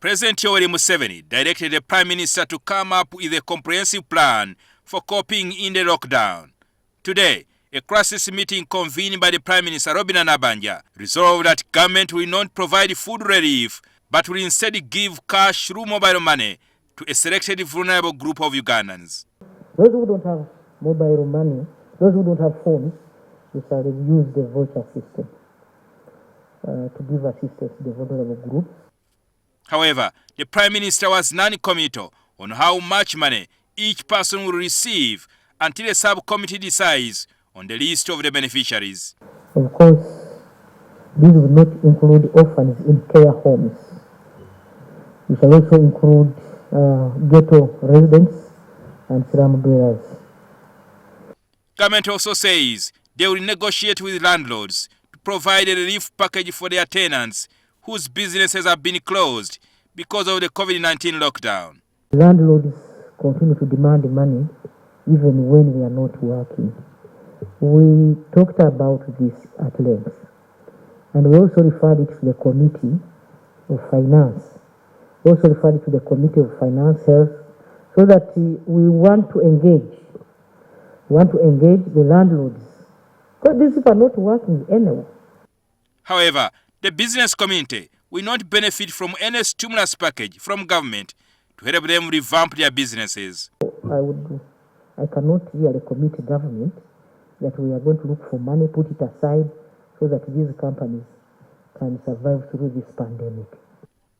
President Yoweri Museveni directed the Prime Minister to come up with a comprehensive plan for coping in the lockdown. Today, a crisis meeting convened by the Prime Minister Robinah Nabbanja resolved that government will not provide food relief but will instead give cash through mobile money to a selected vulnerable group of Ugandans. Those who don't have mobile money, those who don't have phones, we shall use the voucher system to give assistance to the vulnerable groups. However, the Prime Minister was non-committal on how much money each person will receive until a subcommittee decides on the list of the beneficiaries. Of course, this will not include orphans in care homes. We shall also include ghetto residents and slum dwellers. Government also says they will negotiate with landlords to provide a relief package for their tenants whose businesses have been closed because of the COVID-19 lockdown. Landlords continue to demand money even when we are not working. We talked about this at length, and we also referred it to the Committee of Finance. We also referred it to the Committee of Finance Health, so that we want to engage the landlords, because these people are not working anywhere. However, the business community will not benefit from any stimulus package from government to help them revamp their businesses. I cannot really commit to government that we are going to look for money, put it aside, so that these companies can survive through this pandemic.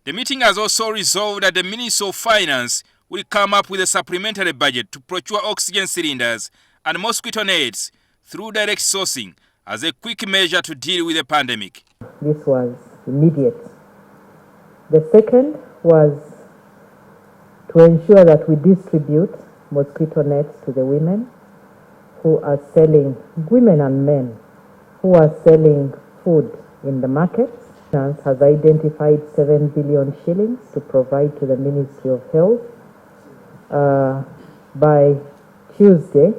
The meeting has also resolved that the Ministry of Finance will come up with a supplementary budget to procure oxygen cylinders and mosquito nets through direct sourcing as a quick measure to deal with the pandemic. This was immediate. The second was to ensure that we distribute mosquito nets to the women who are selling, women and men who are selling food in the markets. Finance has identified 7 billion shillings to provide to the Ministry of Health by Tuesday,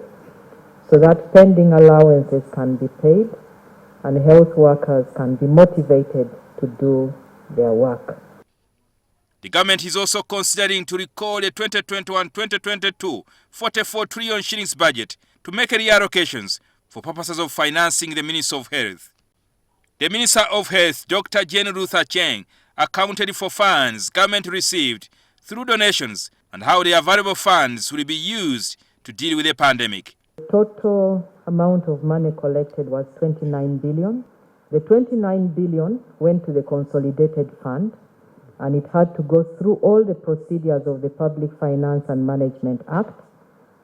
so that pending allowances can be paid and health workers can be motivated to do their work. The government is also considering to recall the 2021-2022 44 trillion shillings budget to make reallocations for purposes of financing the Ministry of Health. The Minister of Health, Dr. Jane Ruth Acheng, accounted for funds government received through donations and how the available funds will be used to deal with the pandemic. The total amount of money collected was 29 billion. The 29 billion went to the Consolidated Fund, and it had to go through all the procedures of the Public Finance and Management Act.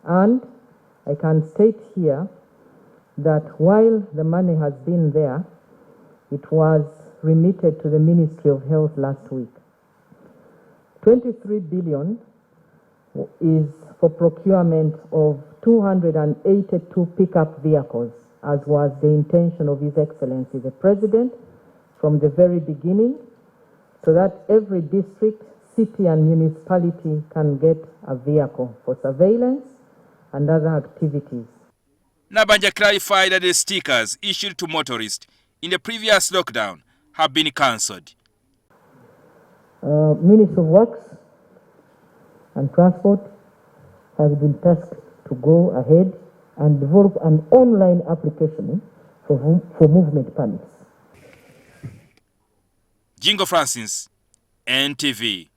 And I can state here that while the money has been there, it was remitted to the Ministry of Health last week. 23 billion is for procurement of 282 pickup vehicles, as was the intention of His Excellency the President from the very beginning, so that every district, city and municipality can get a vehicle for surveillance and other activities. Nabbanja clarified that the stickers issued to motorists in the previous lockdown have been cancelled. Ministry of Works and Transport has been tasked to go ahead and develop an online application for movement permits. Jingo Francis, NTV.